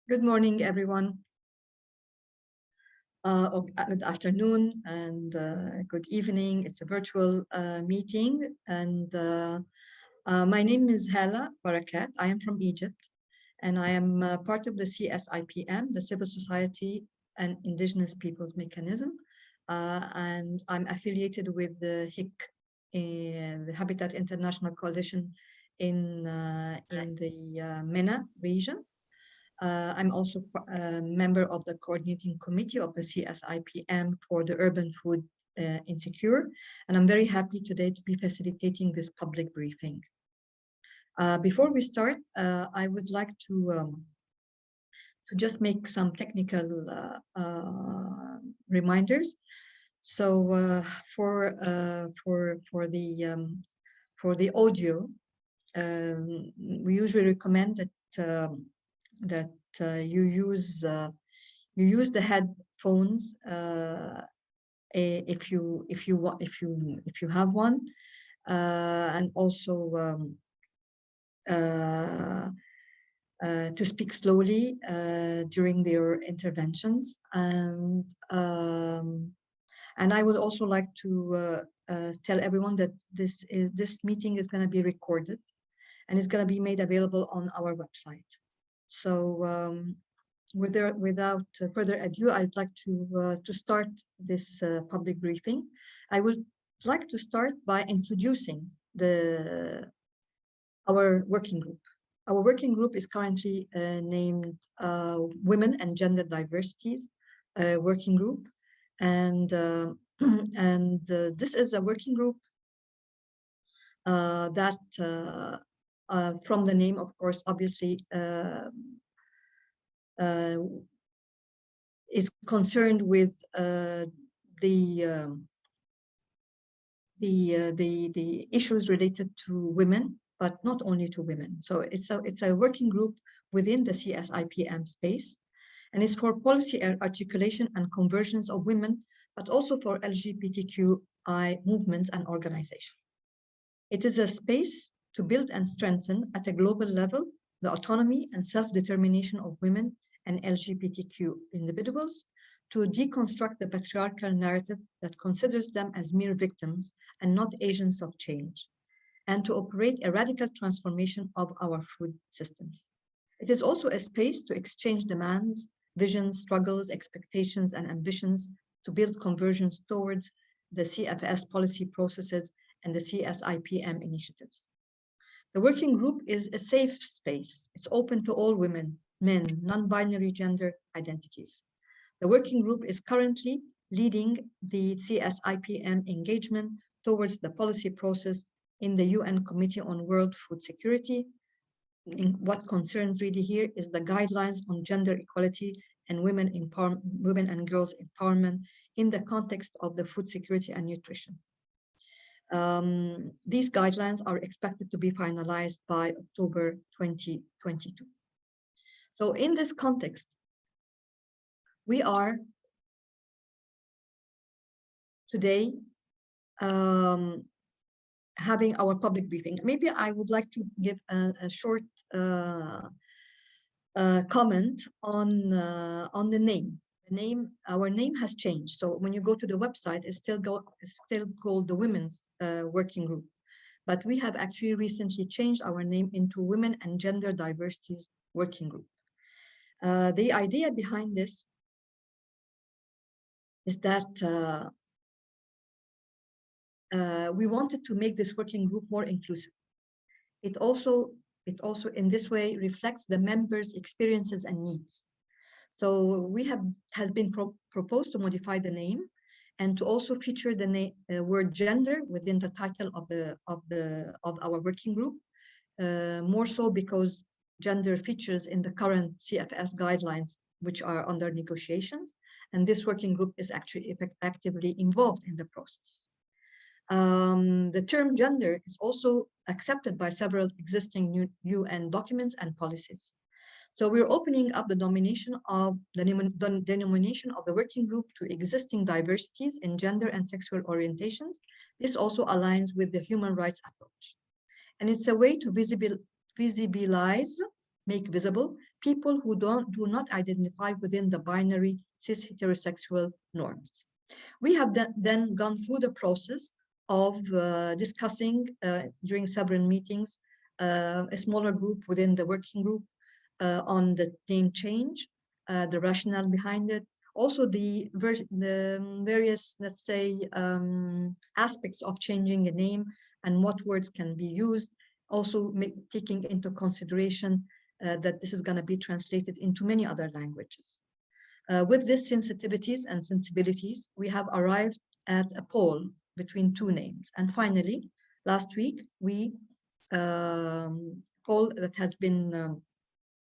Good morning, everyone. Good afternoon and good evening. It's a virtual meeting, and my name is Hala Barakat. I am from Egypt, and I am part of the CSIPM, the Civil Society and Indigenous Peoples Mechanism, and I'm affiliated with the HIC, the Habitat International Coalition in the MENA region. I'm also a member of the coordinating committee of the CSIPM for the urban food insecure, and I'm very happy today to be facilitating this public briefing. Before we start, I would like to just make some technical reminders. So for the audio, we usually recommend that you use the headphones if you have one, and also to speak slowly during their interventions, and I would also like to tell everyone that this meeting is going to be recorded and is going to be made available on our website. So without further ado, I'd like to start this public briefing. I would like to start by introducing our working group. Our working group is currently named Women and Gender Diversities Working Group, and this is a working group that from the name, of course, obviously is concerned with the issues related to women, but not only to women. So it's a working group within the CSIPM space, and it's for policy articulation and convergence of women, but also for LGBTQI movements and organizations. It is a space to build and strengthen at a global level the autonomy and self-determination of women and LGBTQ individuals, to deconstruct the patriarchal narrative that considers them as mere victims and not agents of change, and to operate a radical transformation of our food systems. It is also a space to exchange demands, visions, struggles, expectations, and ambitions to build convergence towards the CFS policy processes and the CSIPM initiatives. The working group is a safe space. It's open to all women, men, non-binary gender identities. The working group is currently leading the CSIPM engagement towards the policy process in the UN Committee on World Food Security. What concerns really here is the guidelines on gender equality and women and girls empowerment in the context of the food security and nutrition. These guidelines are expected to be finalized by October 2022. So in this context, we are today having our public briefing. Maybe I would like to give a short comment on the name. Our name has changed. So when you go to the website, it's still called the Women's Working Group. But we have actually recently changed our name into Women and Gender Diversities Working Group. The idea behind this is that we wanted to make this working group more inclusive. It also in this way reflects the members' experiences and needs. So has been proposed to modify the name and to also feature the word gender within the title of our working group, more so because gender features in the current CFS guidelines, which are under negotiations, and this working group is actually actively involved in the process. The term gender is also accepted by several existing UN documents and policies. So we're opening up the denomination of the working group to existing diversities in gender and sexual orientations. This also aligns with the human rights approach. And it's a way to visualize, make visible, people who do not identify within the binary cis heterosexual norms. We have then gone through the process of discussing during several meetings, a smaller group within the working group on the name change, the rationale behind it, also the various, let's say, aspects of changing a name and what words can be used, also taking into consideration that this is going to be translated into many other languages. With these sensitivities and sensibilities, we have arrived at a poll between two names. And finally, last week, we poll that has been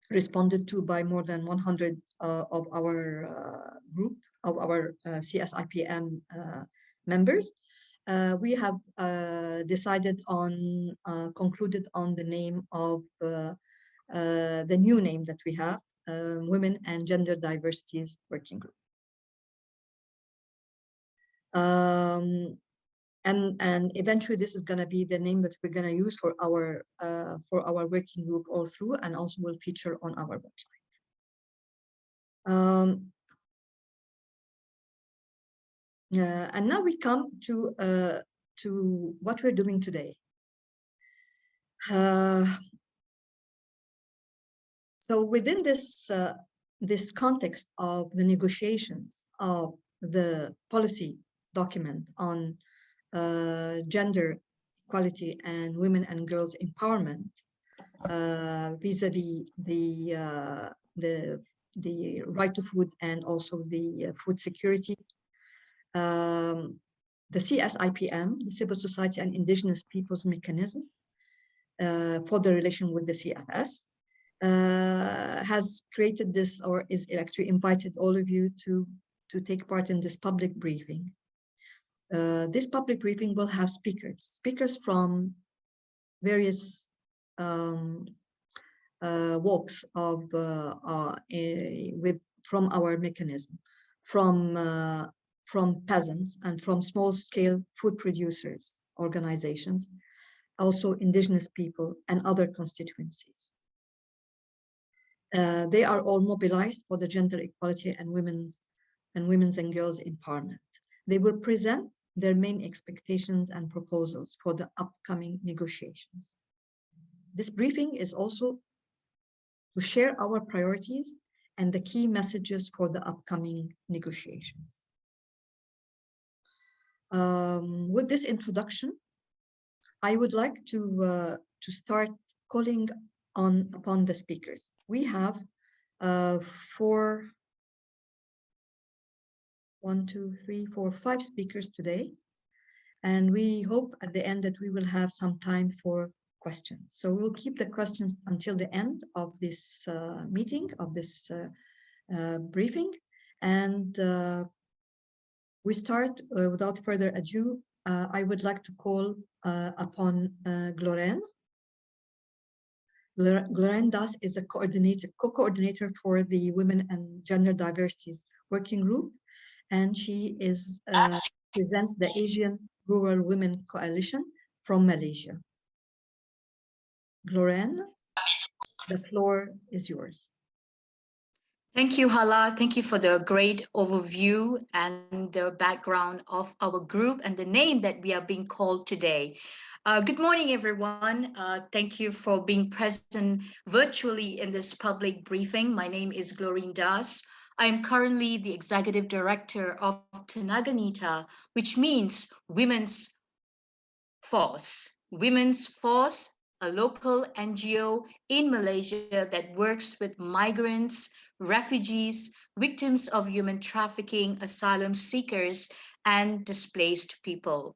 responded to by more than 100 of our group, of our CSIPM members. We have decided on, concluded on the name of the new name that we have, Women and Gender Diversities Working Group. And eventually this is going to be the name that we're going to use for our working group all through, and also will feature on our website. And now we come to what we're doing today. So within this context of the negotiations of the policy document on gender equality and women and girls empowerment, vis-a-vis the right to food and also the food security, the CSIPM, the Civil Society and Indigenous Peoples Mechanism for the relation with the CFS, has created this, or is actually invited all of you to take part in this public briefing. This public briefing will have speakers from various walks of from our mechanism, from peasants and from small-scale food producers organizations, also indigenous people and other constituencies. They are all mobilized for the gender equality and women's and girls empowerment. They will present their main expectations and proposals for the upcoming negotiations. This briefing is also to share our priorities and the key messages for the upcoming negotiations. With this introduction, I would like to start calling upon the speakers. We have 5 speakers today, and we hope at the end that we will have some time for questions. So we'll keep the questions until the end of this meeting, of this briefing, and we start without further ado. I would like to call upon Glorene. Glorene Das is a co-coordinator for the Women and Gender Diversities Working Group, and she is presents the Asian Rural Women Coalition from Malaysia. Glorene, the floor is yours. Thank you, Hala. Thank you for the great overview and the background of our group and the name that we are being called today. Good morning, everyone. Thank you for being present virtually in this public briefing. My name is Glorene Das. I am currently the Executive Director of Tanagonita, which means Women's Force. Women's Force, a local NGO in Malaysia that works with migrants, refugees, victims of human trafficking, asylum seekers, and displaced people.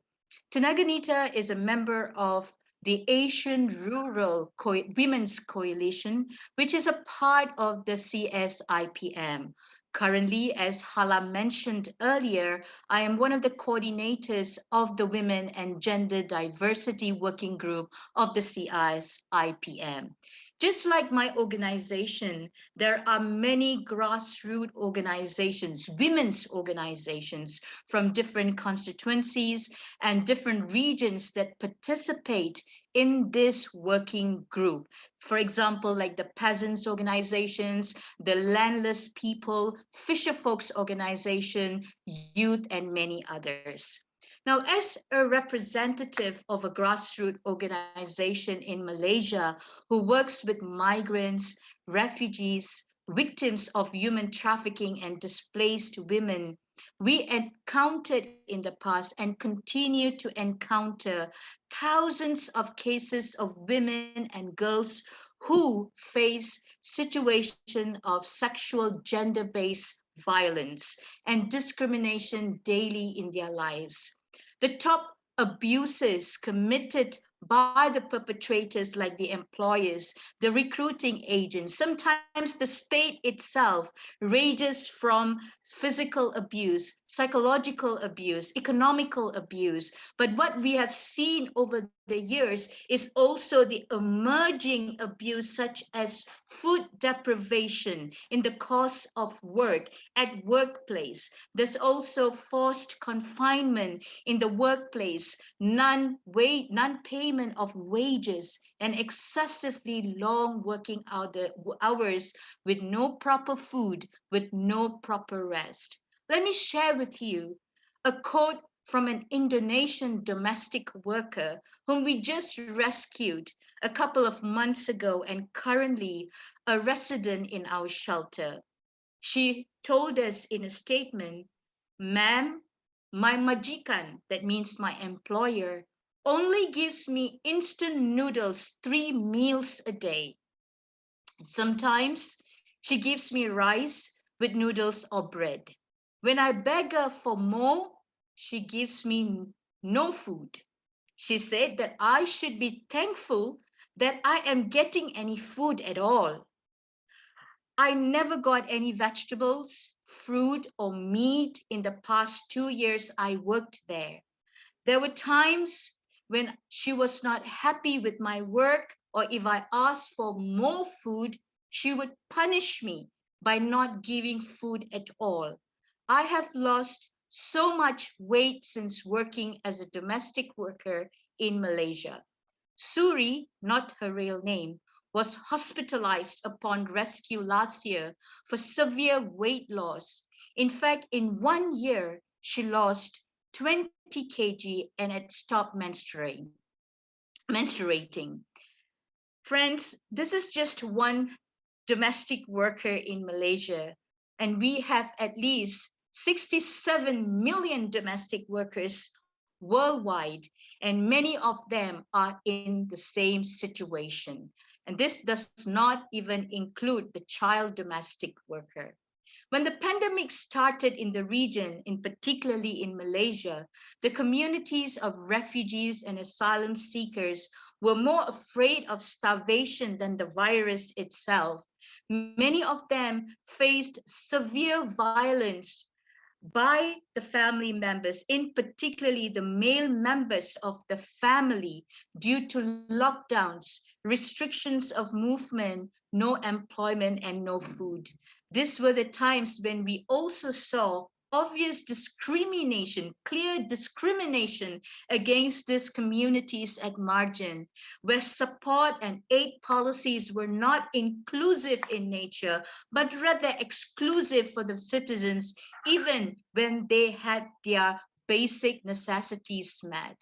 Tanagonita is a member of the Asian Rural Women's Coalition, which is a part of the CSIPM. Currently, as Hala mentioned earlier, I am one of the coordinators of the Women and Gender Diversity Working Group of the CSIPM. Just like my organization, there are many grassroots organizations, women's organizations from different constituencies and different regions that participate in this working group. For example, like the peasants organizations, the landless people, fisher folks organization, youth, and many others. Now, as a representative of a grassroots organization in Malaysia who works with migrants, refugees, victims of human trafficking, and displaced women, we encountered in the past and continue to encounter thousands of cases of women and girls who face situation of sexual gender-based violence and discrimination daily in their lives. The top abuses committed by the perpetrators, like the employers, the recruiting agents, sometimes the state itself, ranges from physical abuse, psychological abuse, economical abuse. But what we have seen over the years is also the emerging abuse, such as food deprivation in the course of work at workplace. There's also forced confinement in the workplace, non-payment of wages, and excessively long working hours with no proper food, with no proper rest. Let me share with you a quote from an Indonesian domestic worker whom we just rescued a couple of months ago and currently a resident in our shelter. She told us in a statement, "Ma'am, my majikan," that means my employer, only gives me instant noodles 3 meals a day. Sometimes she gives me rice with noodles or bread. When I beg her for more, she gives me no food. She said that I should be thankful that I am getting any food at all. I never got any vegetables, fruit, or meat in the past 2 years I worked there. There were times when she was not happy with my work, or if I asked for more food, she would punish me by not giving food at all. I have lost so much weight since working as a domestic worker in Malaysia. Suri, not her real name, was hospitalized upon rescue last year for severe weight loss. In fact, in 1 year, she lost 20 kg and had stopped menstruating. Friends, this is just one domestic worker in Malaysia, and we have at least 67 million domestic workers worldwide, and many of them are in the same situation. And this does not even include the child domestic worker. When the pandemic started in the region, in particularly in Malaysia, the communities of refugees and asylum seekers were more afraid of starvation than the virus itself. Many of them faced severe violence by the family members, in particularly the male members of the family, due to lockdowns, restrictions of movement, no employment, and no food. These were the times when we also saw obvious discrimination, clear discrimination against these communities at margin, where support and aid policies were not inclusive in nature, but rather exclusive for the citizens, even when they had their basic necessities met.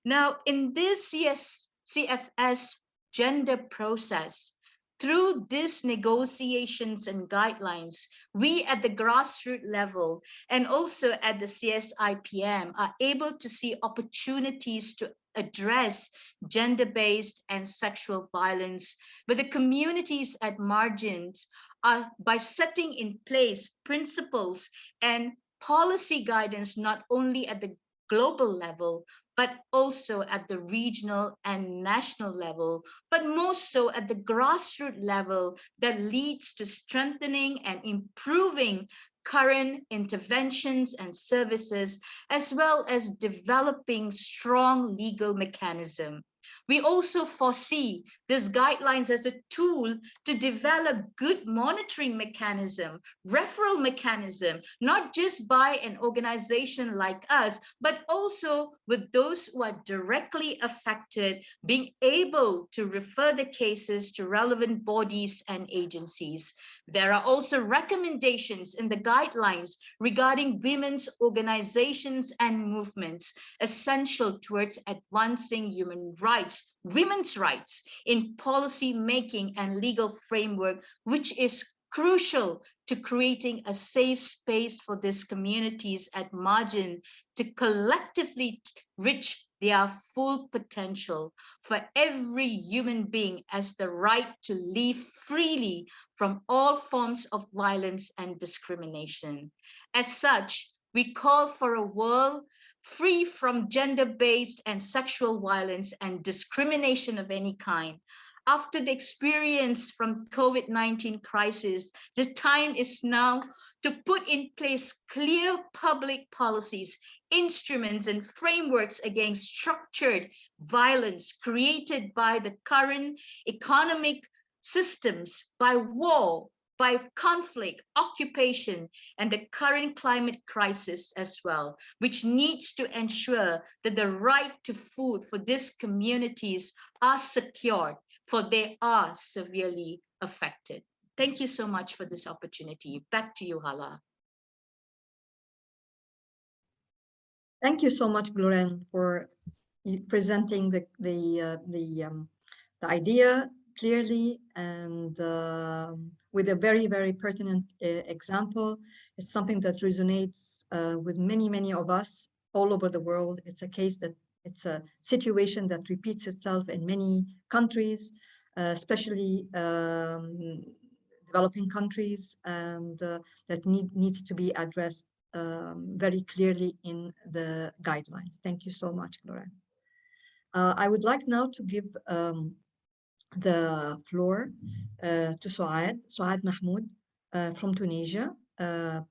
Now, in this CFS gender process, through these negotiations and guidelines, we at the grassroots level and also at the CSIPM are able to see opportunities to address gender-based and sexual violence, but the communities at margins are by setting in place principles and policy guidance, not only at the global level, but also at the regional and national level, but most so at the grassroots level, that leads to strengthening and improving current interventions and services, as well as developing strong legal mechanism. We also foresee these guidelines as a tool to develop good monitoring mechanism, referral mechanism, not just by an organization like us, but also with those who are directly affected, being able to refer the cases to relevant bodies and agencies. There are also recommendations in the guidelines regarding women's organizations and movements, essential towards advancing human rights, women's rights in policy making and legal framework, which is crucial to creating a safe space for these communities at margin to collectively reach their full potential. For every human being has the right to live freely from all forms of violence and discrimination. As such, we call for a world free from gender-based and sexual violence and discrimination of any kind. After the experience from COVID-19 crisis, the time is now to put in place clear public policies, instruments, and frameworks against structured violence created by the current economic systems, by war, by conflict, occupation, and the current climate crisis as well, which needs to ensure that the right to food for these communities are secured, for they are severely affected. Thank you so much for this opportunity. Back to you, Hala. Thank you so much, Glorene, for presenting the idea clearly and with a very, very pertinent example. It's something that resonates with many of us all over the world. It's a case that it's a situation that repeats itself in many countries, especially developing countries, and that needs to be addressed very clearly in the guidelines. Thank you so much, Glorene. I would like now to give the floor to Souad Mahmoud from Tunisia,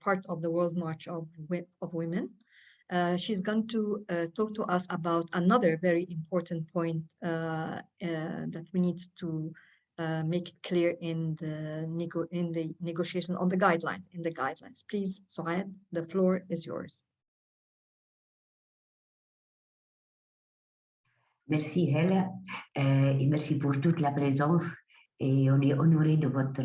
part of the World March of Women. She's going to talk to us about another very important point that we need to make it clear in the negotiation on the guidelines. Please, Souad, the floor is yours. Merci Hala et merci pour toute la présence et on est honoré de votre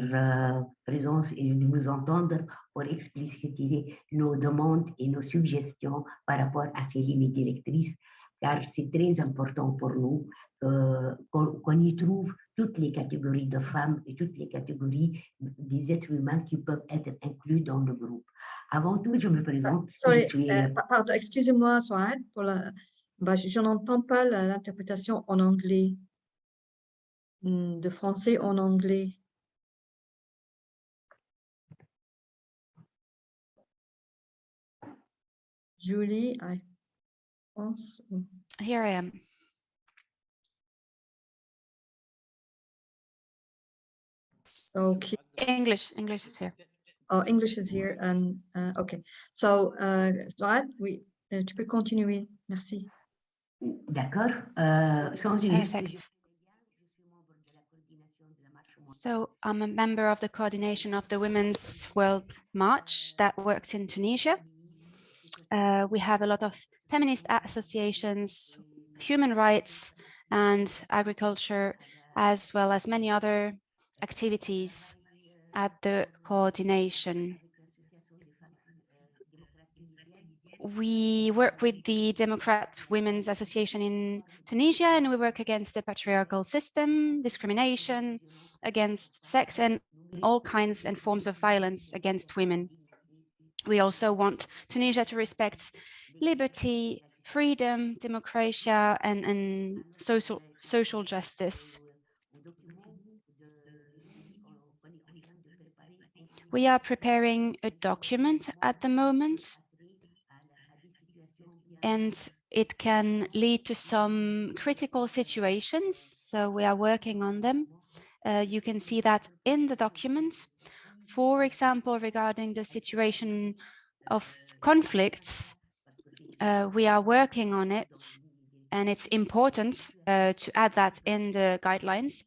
présence et de vous entendre pour expliciter nos demandes et nos suggestions par rapport à ces lignes directrices car c'est très important pour nous qu'on y trouve toutes les catégories de femmes et toutes les catégories des êtres humains qui peuvent être inclus dans le groupe. Avant tout, je me présente. Sorry, pardon, excusez-moi Souad pour la... je n'entends pas l'interprétation en anglais, de français en anglais. Julie, I pense. Here I am. So English is here. Oh, English is here. And okay. So, Souad, oui, tu peux continuer. Merci. D'accord. Perfect. So I'm a member of the coordination of the Women's World March that works in Tunisia. We have a lot of feminist associations, human rights and agriculture, as well as many other activities at the coordination. We work with the Democrat Women's Association in Tunisia, and we work against the patriarchal system, discrimination against sex, and all kinds and forms of violence against women. We also want Tunisia to respect liberty, freedom, democracy, and social justice. We are preparing a document at the moment, and it can lead to some critical situations, so we are working on them. You can see that in the document. For example, regarding the situation of conflicts, we are working on it, and it's important to add that in the guidelines,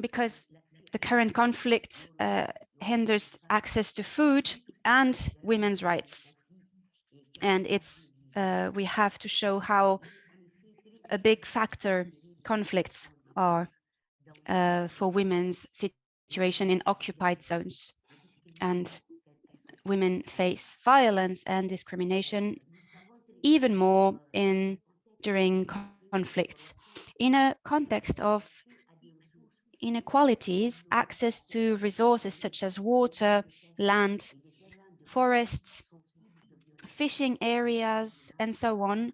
because the current conflict hinders access to food and women's rights. And it's we have to show how a big factor conflicts are for women's situation in occupied zones. And women face violence and discrimination even more during conflicts. In a context of inequalities, access to resources such as water, land, forests, fishing areas, and so on,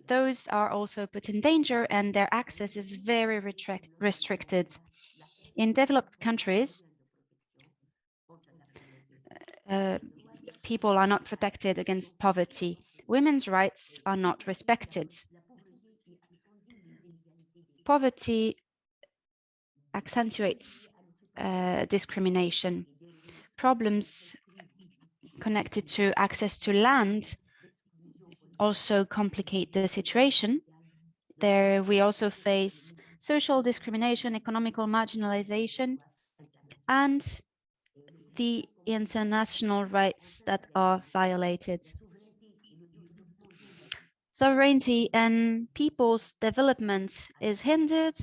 those are also put in danger, and their access is very restricted. In developed countries, people are not protected against poverty. Women's rights are not respected. Poverty accentuates discrimination. Problems connected to access to land also complicate the situation. There we also face social discrimination, economical marginalization, and the international rights that are violated. Sovereignty and people's development is hindered,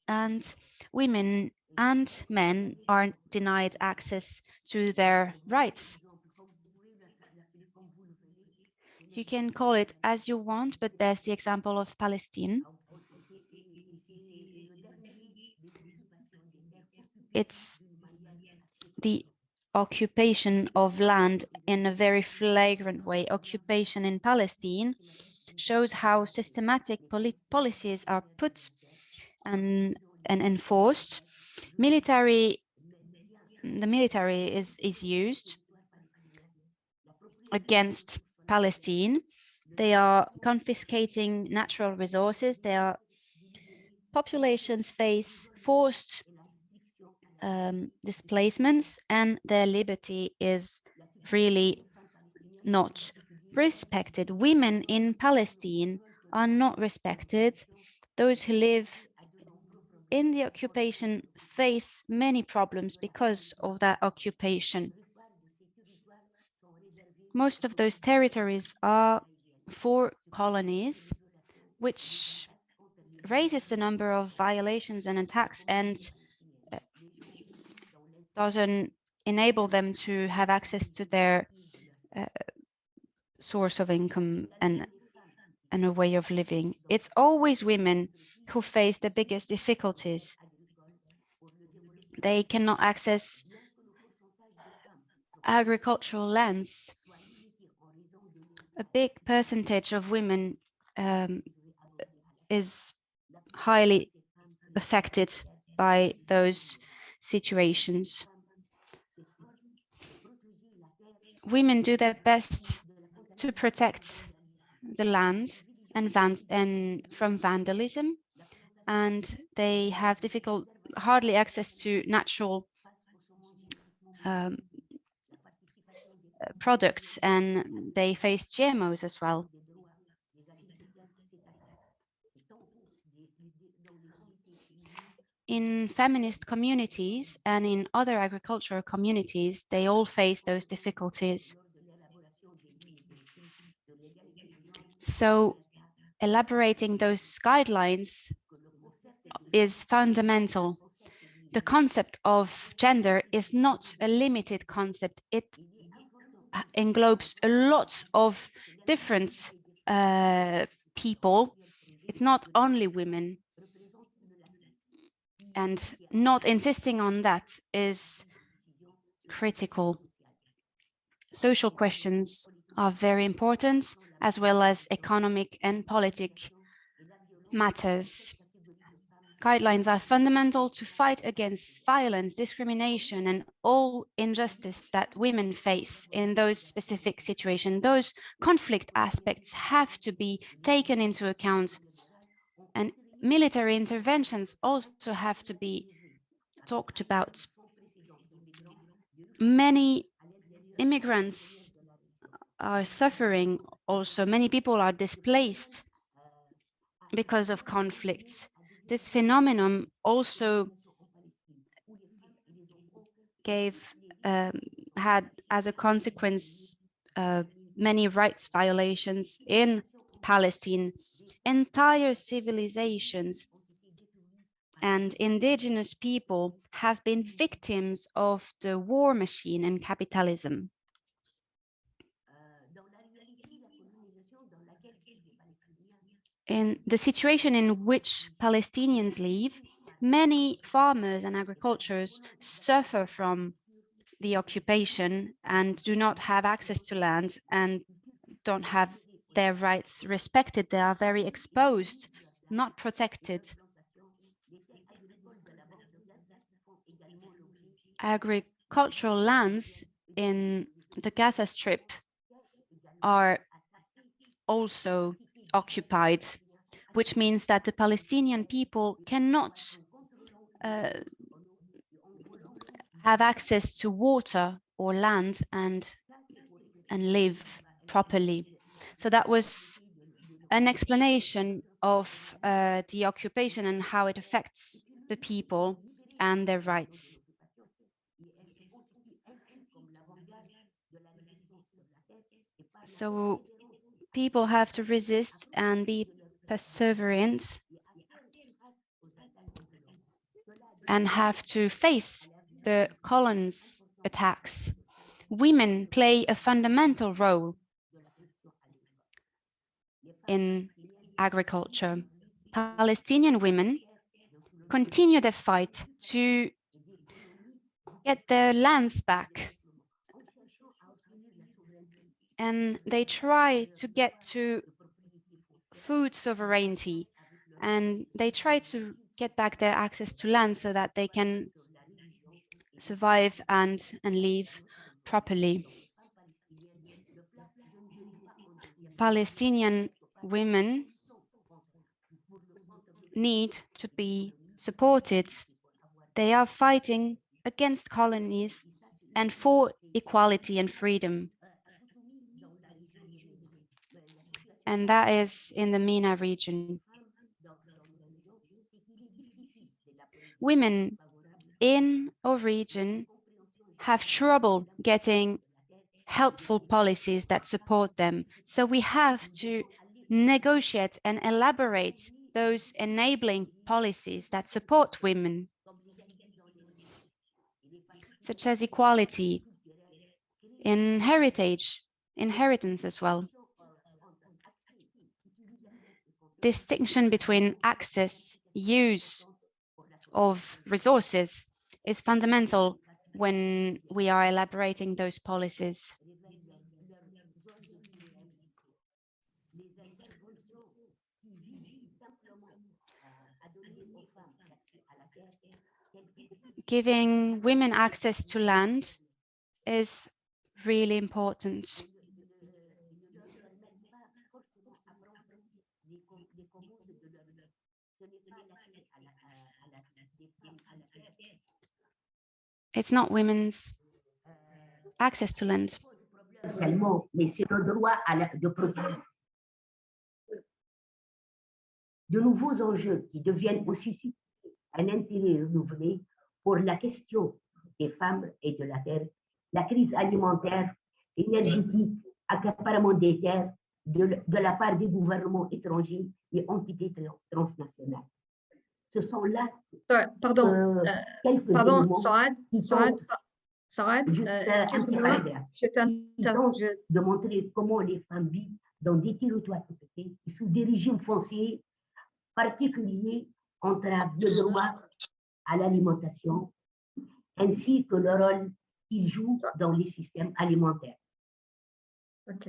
and women and men are denied access to their rights. You can call it as you want, but there's the example of Palestine. It's the occupation of land in a very flagrant way. Occupation in Palestine shows how systematic policies are put and enforced. The military is used against Palestine. They are confiscating natural resources. Populations face forced displacements, and their liberty is really not respected. Women in Palestine are not respected. Those who live in the occupation face many problems because of that occupation. Most of those territories are for colonies, which raises the number of violations and attacks and doesn't enable them to have access to their source of income and a way of living. It's always women who face the biggest difficulties. They cannot access agricultural lands. A big percentage of women is highly affected by those situations. Women do their best to protect the land and from vandalism, and they have hardly access to natural products, and they face GMOs as well. In feminist communities and in other agricultural communities, they all face those difficulties. So elaborating those guidelines is fundamental. The concept of gender is not a limited concept. It englobes a lot of different people. It's not only women. And not insisting on that is critical. Social questions are very important, as well as economic and political matters. Guidelines are fundamental to fight against violence, discrimination, and all injustice that women face in those specific situations. Those conflict aspects have to be taken into account, and military interventions also have to be talked about. Many immigrants are suffering also. Many people are displaced because of conflicts. This phenomenon also had as a consequence many rights violations in Palestine. Entire civilizations and indigenous people have been victims of the war machine and capitalism. In the situation in which Palestinians live, many farmers and agriculturists suffer from the occupation and do not have access to land and don't have their rights respected. They are very exposed, not protected. Agricultural lands in the Gaza Strip are also occupied, which means that the Palestinian people cannot have access to water or land and live properly. So that was an explanation of the occupation and how it affects the people and their rights. So people have to resist and be perseverant and have to face the colons' attacks. Women play a fundamental role in agriculture. Palestinian women continue their fight to get their lands back. And they try to get to food sovereignty, and they try to get back their access to land so that they can survive and live properly. Palestinian women need to be supported. They are fighting against colonies and for equality and freedom. And that is in the MENA region. Women in our region have trouble getting helpful policies that support them. So we have to negotiate and elaborate those enabling policies that support women, such as equality, inheritance as well. Distinction between access, use of resources is fundamental when we are elaborating those policies. Giving women access to land is really important. It's not women's access to land. Seulement, mais c'est le droit de produire. De nouveaux enjeux qui deviennent aussi un intérêt renouvelé pour la question des femmes et de la terre, la crise alimentaire, énergétique, accaparement des terres de la part des gouvernements étrangers et entités transnationales. Ce sont là quelques éléments Souad, excuse-moi, de montrer comment les femmes vivent dans des territoires occupés sous des régimes fonciers particuliers entravent le droit à l'alimentation ainsi que le rôle qu'ils jouent dans les systèmes alimentaires. Ok.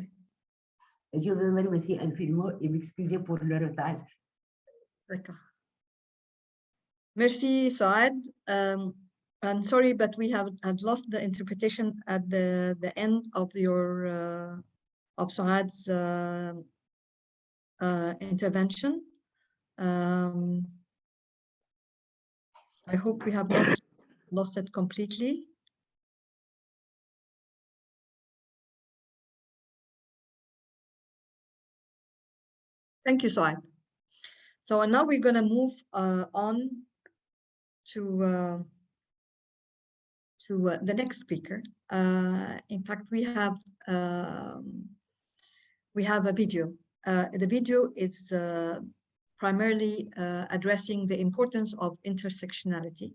Je veux me remercier infiniment et m'excuser pour le retard. D'accord. Merci, Souad. I'm sorry, but we had lost the interpretation at the end of your of Souad's intervention. I hope we have not lost it completely. Thank you, Souad. So now we're going to move on to the next speaker. In fact, we have a video. The video is primarily addressing the importance of intersectionality.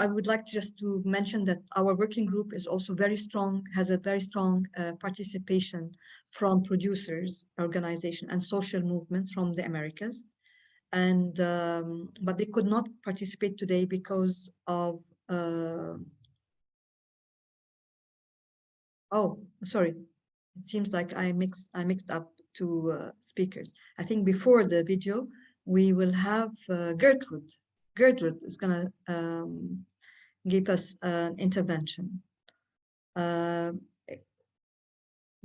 I would like just to mention that our working group is also very strong, has a very strong participation from producers, organizations, and social movements from the Americas. And but they could not participate today because of oh, sorry. It seems like I mixed up two speakers. I think before the video we will have Gertrude. Gertrude is going to give us an intervention.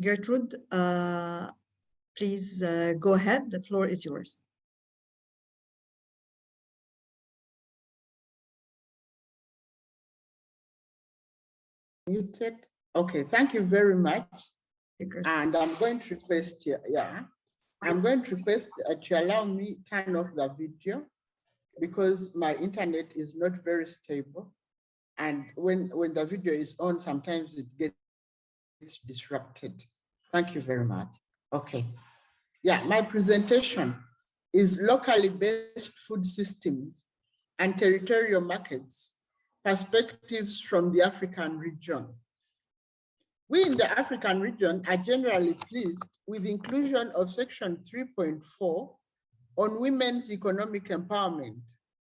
Gertrude, please go ahead. The floor is yours. Muted. Okay, thank you very much. And I'm going to request, I'm going to request to allow me turn off the video because my internet is not very stable. And when the video is on, sometimes it gets disrupted. Thank you very much. Okay. Yeah, my presentation is locally based food systems and territorial markets, perspectives from the African region. We in the African region are generally pleased with inclusion of section 3.4 on women's economic empowerment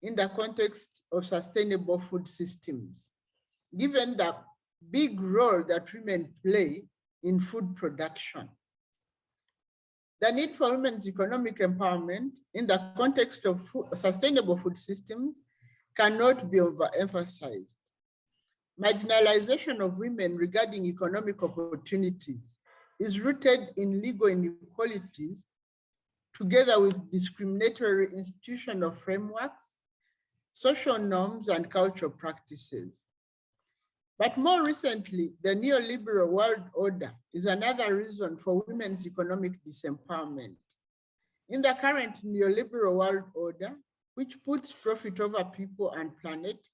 in the context of sustainable food systems, given the big role that women play in food production. The need for women's economic empowerment in the context of sustainable food systems cannot be overemphasized. Marginalization of women regarding economic opportunities is rooted in legal inequalities together with discriminatory institutional frameworks, social norms, and cultural practices. But more recently, the neoliberal world order is another reason for women's economic disempowerment. In the current neoliberal world order, which puts profit over people and planet,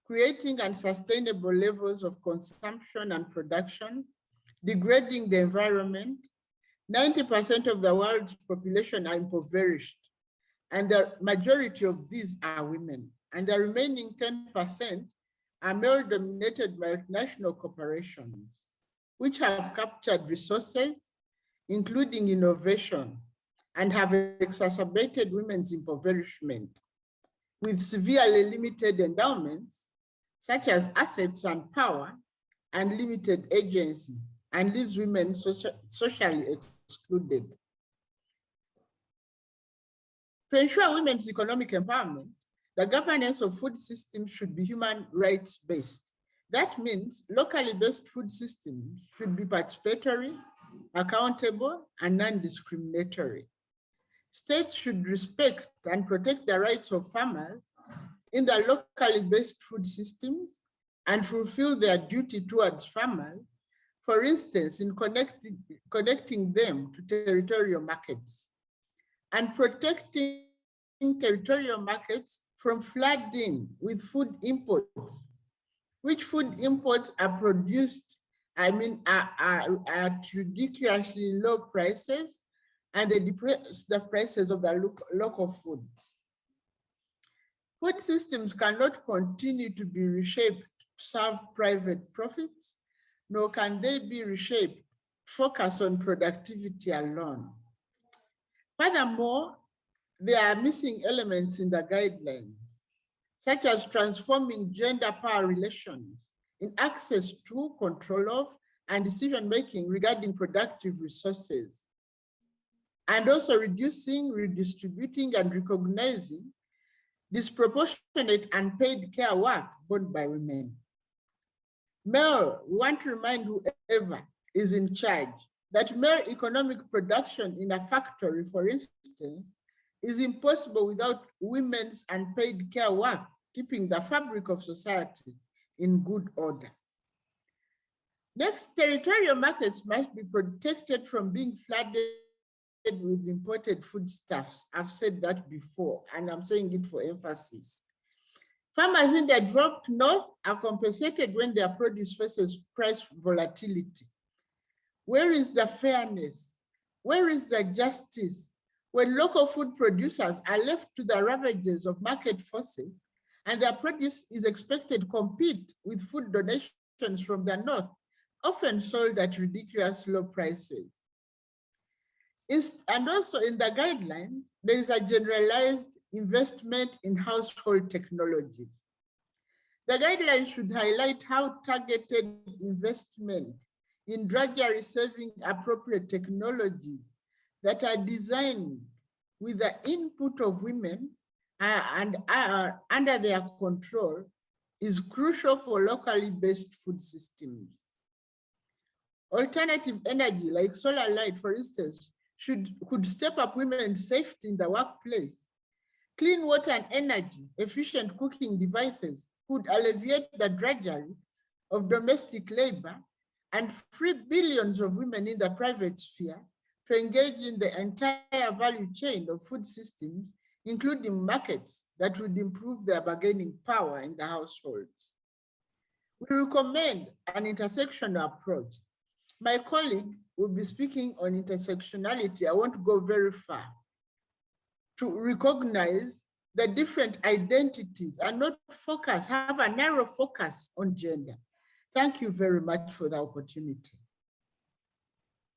creating unsustainable levels of consumption and production, degrading the environment, 90% of the world's population are impoverished, and the majority of these are women, and the remaining 10% are male-dominated multinational corporations, which have captured resources, including innovation, and have exacerbated women's impoverishment with severely limited endowments, such as assets and power, and limited agency, and leaves women socially excluded. To ensure women's economic empowerment, the governance of food systems should be human rights-based. That means locally based food systems should be participatory, accountable, and non-discriminatory. States should respect and protect the rights of farmers in the locally based food systems and fulfill their duty towards farmers, for instance, in connecting them to territorial markets and protecting territorial markets from flooding with food imports, which food imports are produced, at ridiculously low prices, and they depress the prices of the local foods. Food systems cannot continue to be reshaped to serve private profits, nor can they be reshaped focus on productivity alone. Furthermore, there are missing elements in the guidelines, such as transforming gender power relations in access to, control of, and decision-making regarding productive resources, and also reducing, redistributing, and recognizing disproportionate unpaid care work done by women. Male, we want to remind whoever is in charge that male economic production in a factory, for instance, is impossible without women's unpaid care work, keeping the fabric of society in good order. Next, territorial markets must be protected from being flooded with imported foodstuffs. I've said that before, and I'm saying it for emphasis. Farmers in the developed north are compensated when their produce faces price volatility. Where is the fairness? Where is the justice when local food producers are left to the ravages of market forces and their produce is expected to compete with food donations from the north, often sold at ridiculous low prices? And also in the guidelines, there is a generalized investment in household technologies. The guidelines should highlight how targeted investment in drudgery saving appropriate technologies that are designed with the input of women and are under their control is crucial for locally based food systems. Alternative energy like solar light, for instance, could step up women's safety in the workplace. Clean water and energy, efficient cooking devices could alleviate the drudgery of domestic labor and free billions of women in the private sphere to engage in the entire value chain of food systems, including markets that would improve their bargaining power in the households. We recommend an intersectional approach. My colleague will be speaking on intersectionality. I won't go very far. To recognize the different identities and not focus, have a narrow focus on gender. Thank you very much for the opportunity.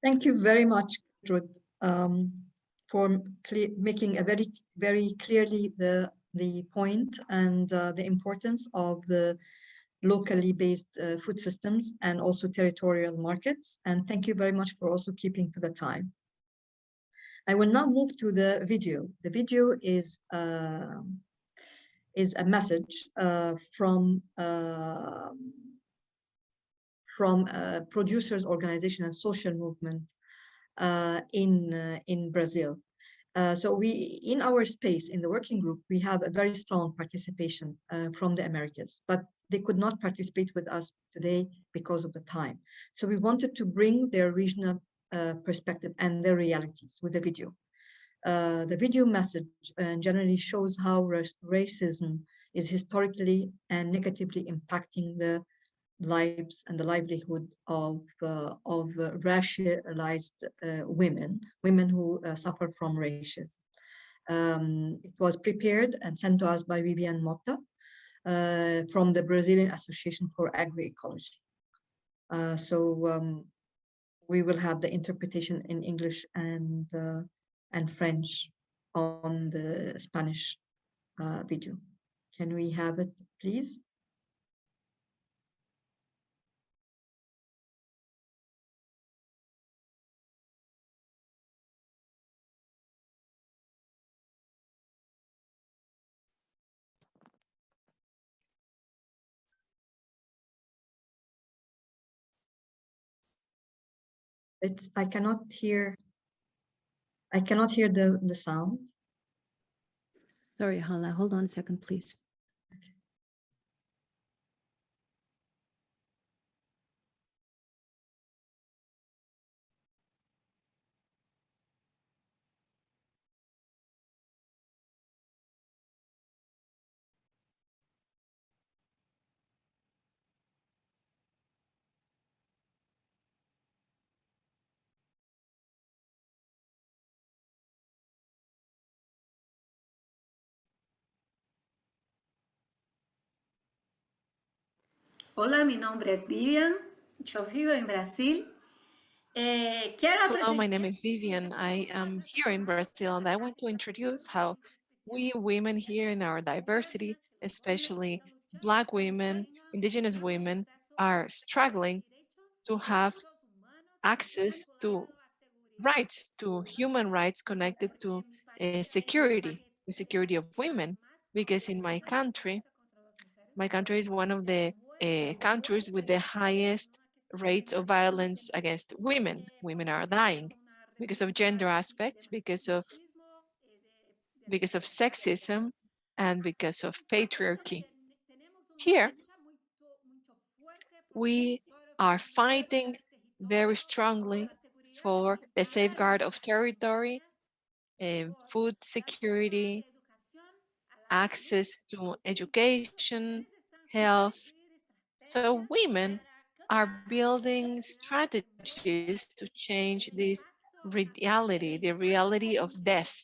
Thank you very much, Ruth, for making a very clearly the point and the importance of the locally based food systems and also territorial markets. And thank you very much for also keeping to the time. I will now move to the video. The video is a message from producers' organization and social movement in Brazil. So in our space, in the working group, we have a very strong participation from the Americas, but they could not participate with us today because of the time. So we wanted to bring their regional perspective and their realities with the video. The video message generally shows how racism is historically and negatively impacting the lives and the livelihood of racialized women who suffer from racism. It was prepared and sent to us by Vivian Mota from the Brazilian Association for Agroecology. We will have the interpretation in English and French on the Spanish video. Can we have it, please? I cannot hear the sound. Sorry, Hala, hold on a second, please. Hola, mi nombre es Vivian. Yo vivo en Brasil. Hello, my name is Vivian. I am here in Brazil, and I want to introduce how we women here in our diversity, especially Black women, Indigenous women, are struggling to have access to rights, to human rights connected to security, the security of women. Because in my country is one of the countries with the highest rates of violence against women. Women are dying because of gender aspects, because of sexism, and because of patriarchy. Here, we are fighting very strongly for the safeguard of territory, food security, access to education, health. So women are building strategies to change this reality, the reality of death.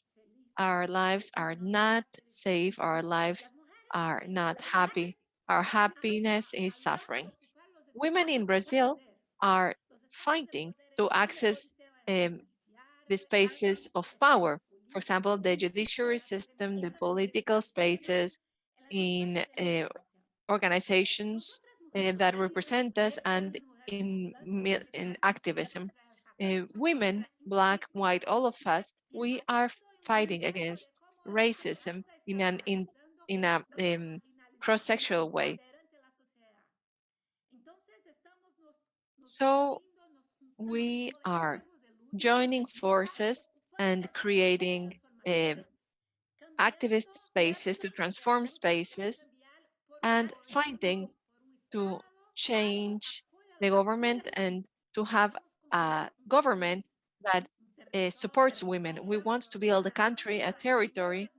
Our lives are not safe, our lives are not happy, our happiness is suffering. Women in Brazil are fighting to access the spaces of power. For example, the judiciary system, the political spaces in organizations that represent us, and in activism. Women, Black, white, all of us, we are fighting against racism in a cross-sectional way. So we are joining forces and creating activist spaces to transform spaces and fighting to change the government and to have a government that supports women. We want to build a country, a territory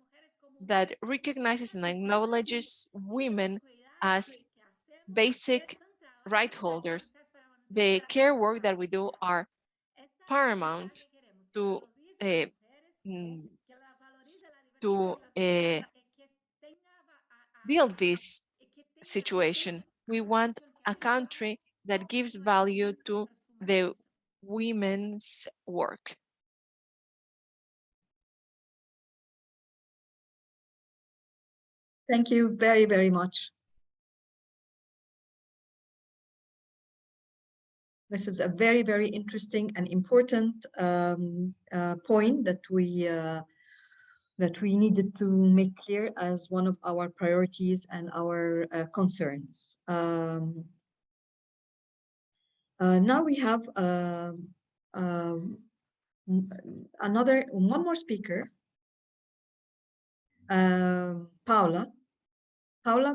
that recognizes and acknowledges women as basic right holders. The care work that we do are paramount to uh, mm, build this situation. We want a country that gives value to the women's work. Thank you very, very much. This is a very, very interesting and important point that we needed to make clear as one of our priorities and our concerns. Now we have one more speaker, Paula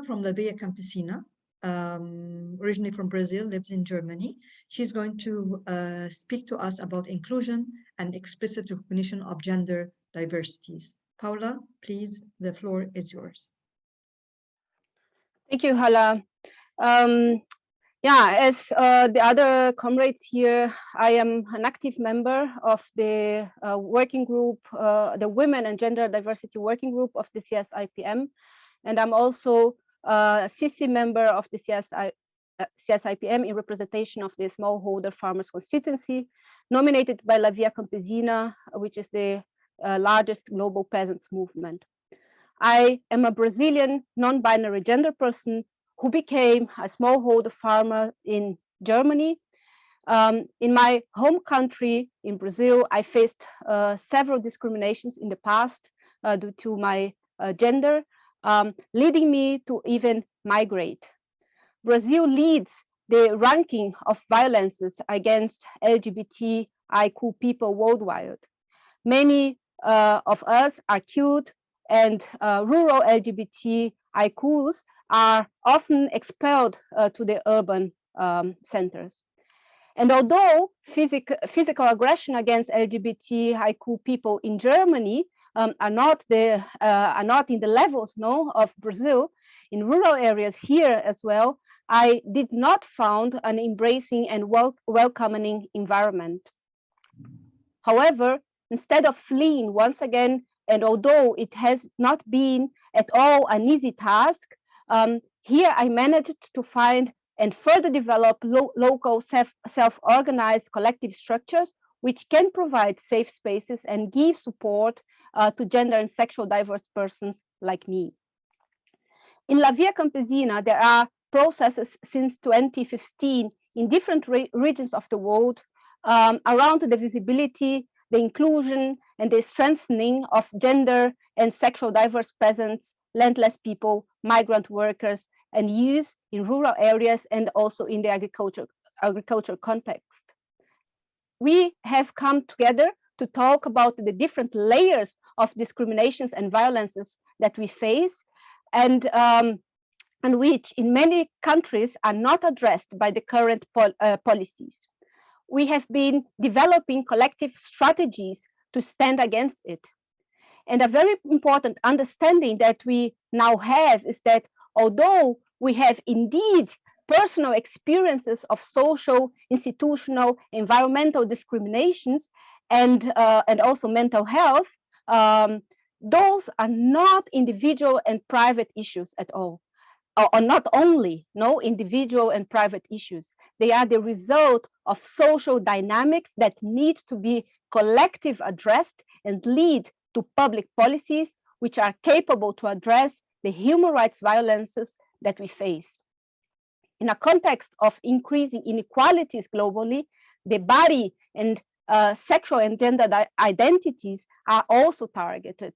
from La Via Campesina, originally from Brazil, lives in Germany. She's going to speak to us about inclusion and explicit recognition of gender diversities. Paula, please, the floor is yours. Thank you, Hala. Yeah, as the other comrades here, I am an active member of the working group, the Women and Gender Diversity Working Group of the CSIPM. And I'm also a CC member of the CSIPM in representation of the smallholder farmers constituency, nominated by La Via Campesina, which is the largest global peasants movement. I am a Brazilian non-binary gender person who became a smallholder farmer in Germany. In my home country, in Brazil, I faced several discriminations in the past due to my gender, leading me to even migrate. Brazil leads the ranking of violences against LGBTIQ people worldwide. Many of us are killed, and rural LGBTIQs are often expelled to the urban centers. And although physical aggression against LGBTIQ people in Germany are not in the levels of Brazil, in rural areas here as well, I did not find an embracing and welcoming environment. However, instead of fleeing once again, and although it has not been at all an easy task, here I managed to find and further develop local self-organized collective structures which can provide safe spaces and give support to gender and sexual diverse persons like me. In La Via Campesina, there are processes since 2015 in different regions of the world around the visibility, the inclusion, and the strengthening of gender and sexual diverse peasants, landless people, migrant workers, and youth in rural areas and also in the agriculture context. We have come together to talk about the different layers of discriminations and violences that we face, and and which in many countries are not addressed by the current policies. We have been developing collective strategies to stand against it. And a very important understanding that we now have is that although we have indeed personal experiences of social, institutional, environmental discriminations, and also mental health, those are not individual and private issues at all, or not only individual and private issues. They are the result of social dynamics that need to be collective addressed and lead to public policies which are capable to address the human rights violences that we face. In a context of increasing inequalities globally, the body and sexual and gender identities are also targeted.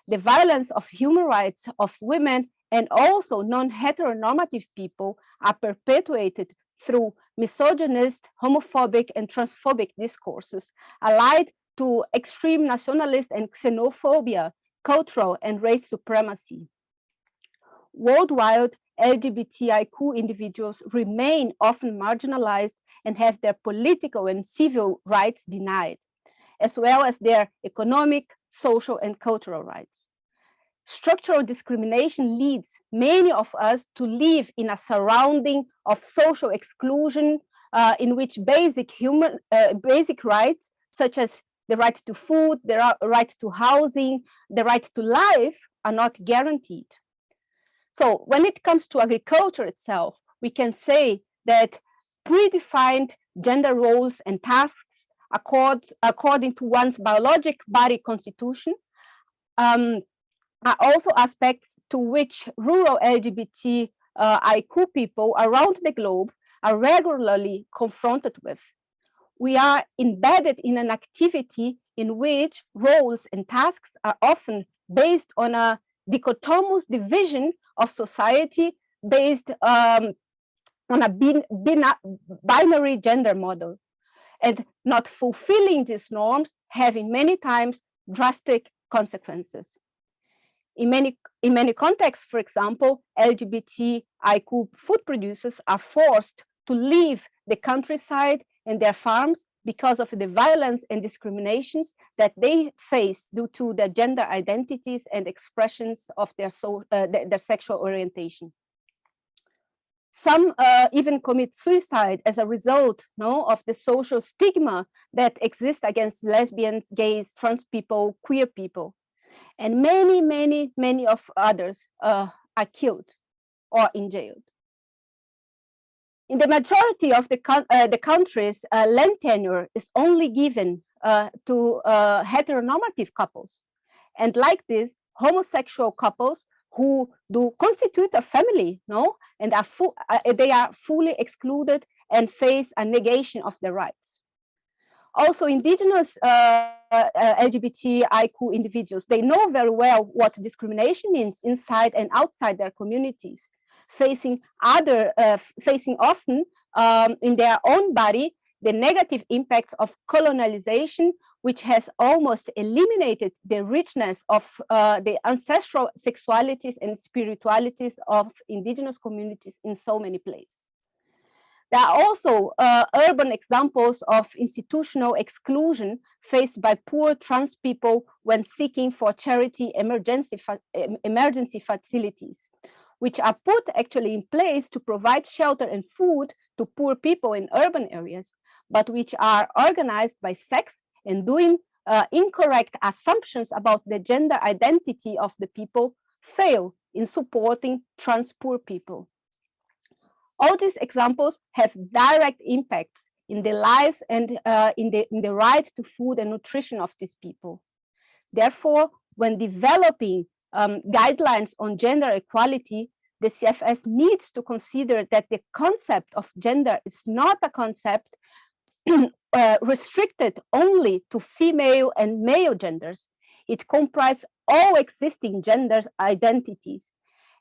The violence of human rights of women and also non-heteronormative people are perpetuated through misogynist, homophobic, and transphobic discourses, allied to extreme nationalist and xenophobia, cultural and race supremacy. Worldwide, LGBTIQ individuals remain often marginalized and have their political and civil rights denied, as well as their economic, social, and cultural rights. Structural discrimination leads many of us to live in a surrounding of social exclusion in which basic rights, such as the right to food, the right to housing, the right to life, are not guaranteed. So when it comes to agriculture itself, we can say that predefined gender roles and tasks according to one's biologic body constitution are also aspects to which rural LGBTIQ people around the globe are regularly confronted with. We are embedded in an activity in which roles and tasks are often based on a dichotomous division of society based on a binary gender model, and not fulfilling these norms having many times drastic consequences. In many contexts, for example, LGBTIQ food producers are forced to leave the countryside and their farms because of the violence and discriminations that they face due to their gender identities and expressions of their sexual orientation. Some even commit suicide as a result of the social stigma that exists against lesbians, gays, trans people, queer people. And many of others are killed or in jail. In the majority of the countries, land tenure is only given to heteronormative couples. And like this, homosexual couples who do constitute a family, and they are fully excluded and face a negation of their rights. Also, indigenous LGBTIQ individuals, they know very well what discrimination means inside and outside their communities, facing often in their own body the negative impacts of colonialization, which has almost eliminated the richness of the ancestral sexualities and spiritualities of indigenous communities in so many places. There are also urban examples of institutional exclusion faced by poor trans people when seeking for charity emergency facilities, which are put actually in place to provide shelter and food to poor people in urban areas, but which are organized by sex and doing incorrect assumptions about the gender identity of the people fail in supporting trans poor people. All these examples have direct impacts in the lives and in the right to food and nutrition of these people. Therefore, when developing guidelines on gender equality, the CFS needs to consider that the concept of gender is not a concept restricted only to female and male genders. It comprises all existing gender identities.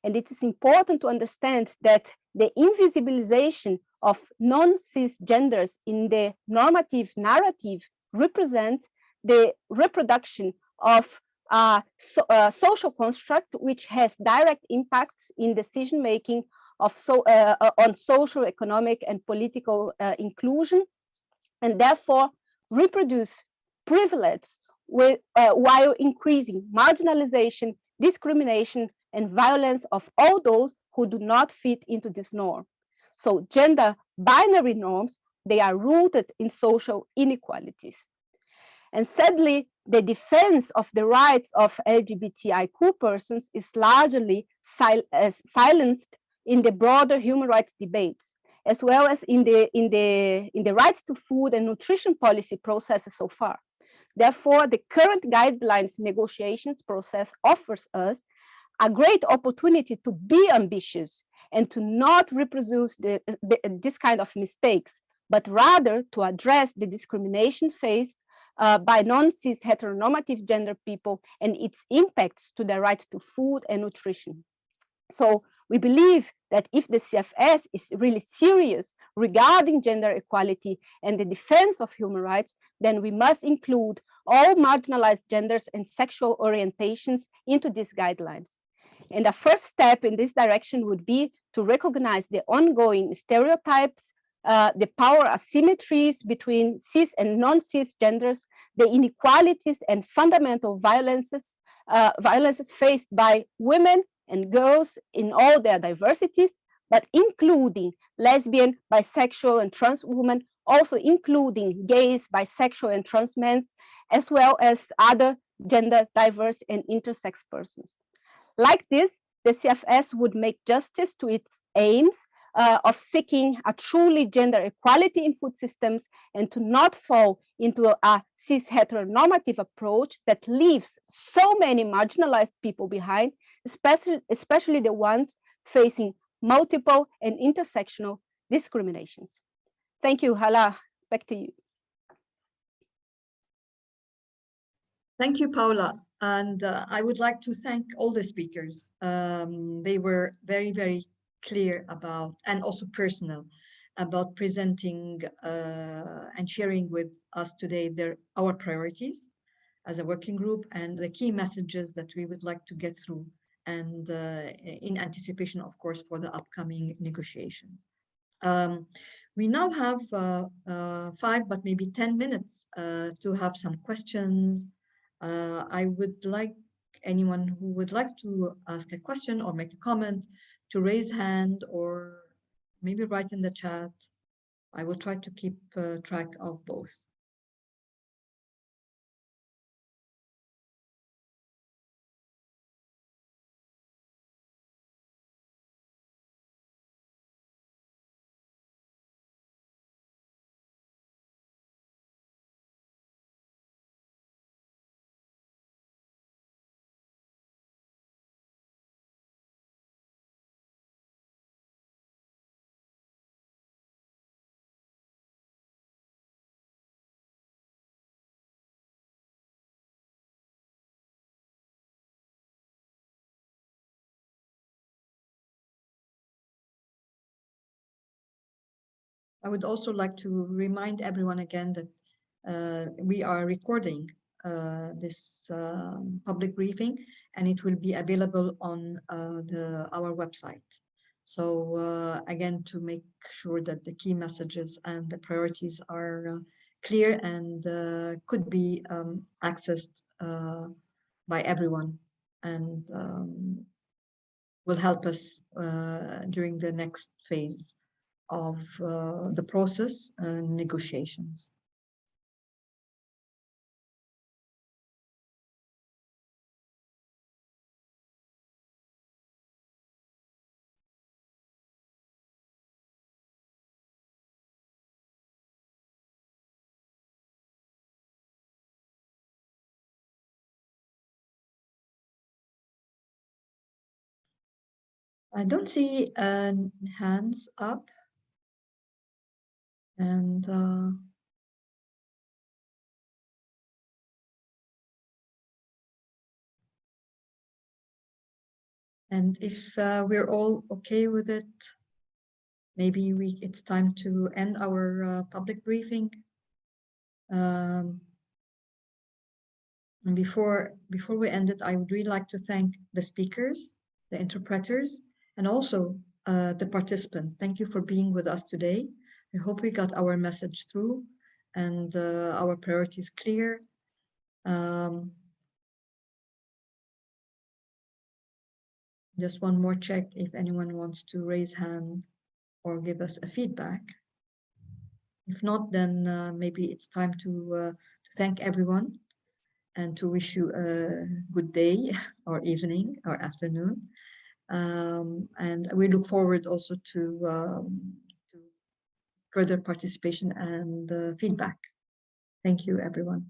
And it is important to understand that the invisibilization of non-cis genders in the normative narrative represents the reproduction of social construct which has direct impacts in decision making of on social, economic, and political inclusion, and therefore reproduce privilege while increasing marginalization, discrimination, and violence of all those who do not fit into this norm. So gender binary norms, they are rooted in social inequalities. And sadly, the defense of the rights of LGBTIQ persons is largely silenced in the broader human rights debates, as well as in the rights to food and nutrition policy processes so far. Therefore, the current guidelines negotiations process offers us a great opportunity to be ambitious and to not reproduce this kind of mistakes, but rather to address the discrimination faced by non-cis heteronormative gender people and its impacts to their right to food and nutrition. So we believe that if the CFS is really serious regarding gender equality and the defense of human rights, then we must include all marginalized genders and sexual orientations into these guidelines. And the first step in this direction would be to recognize the ongoing stereotypes, the power asymmetries between cis and non-cis genders, the inequalities and fundamental violences faced by women and girls in all their diversities, but including lesbian, bisexual, and trans women, also including gays, bisexual, and trans men, as well as other gender diverse and intersex persons. Like this, the CFS would make justice to its aims of seeking a truly gender equality in food systems and to not fall into a cis heteronormative approach that leaves so many marginalized people behind, especially the ones facing multiple and intersectional discriminations. Thank you, Hala. Back to you. Thank you, Paula. And I would like to thank all the speakers. They were very, very clear about, and also personal, about presenting and sharing with us today our priorities as a working group and the key messages that we would like to get through, and in anticipation, of course, for the upcoming negotiations. We now have 5, but maybe 10 minutes to have some questions. I would like anyone who would like to ask a question or make a comment to raise hand or maybe write in the chat. I will try to keep track of both. I would also like to remind everyone again that we are recording this public briefing, and it will be available on our website. So again, to make sure that the key messages and the priorities are clear and could be accessed by everyone, and will help us during the next phase of the process and negotiations. I don't see hands up. And if we're all okay with it, maybe it's time to end our public briefing. And before we end it, I would really like to thank the speakers, the interpreters, and also the participants. Thank you for being with us today. I hope we got our message through and our priorities clear. Just one more check if anyone wants to raise hand or give us a feedback. If not, then maybe it's time to thank everyone and to wish you a good day or evening or afternoon. And we look forward also to further participation and feedback. Thank you, everyone.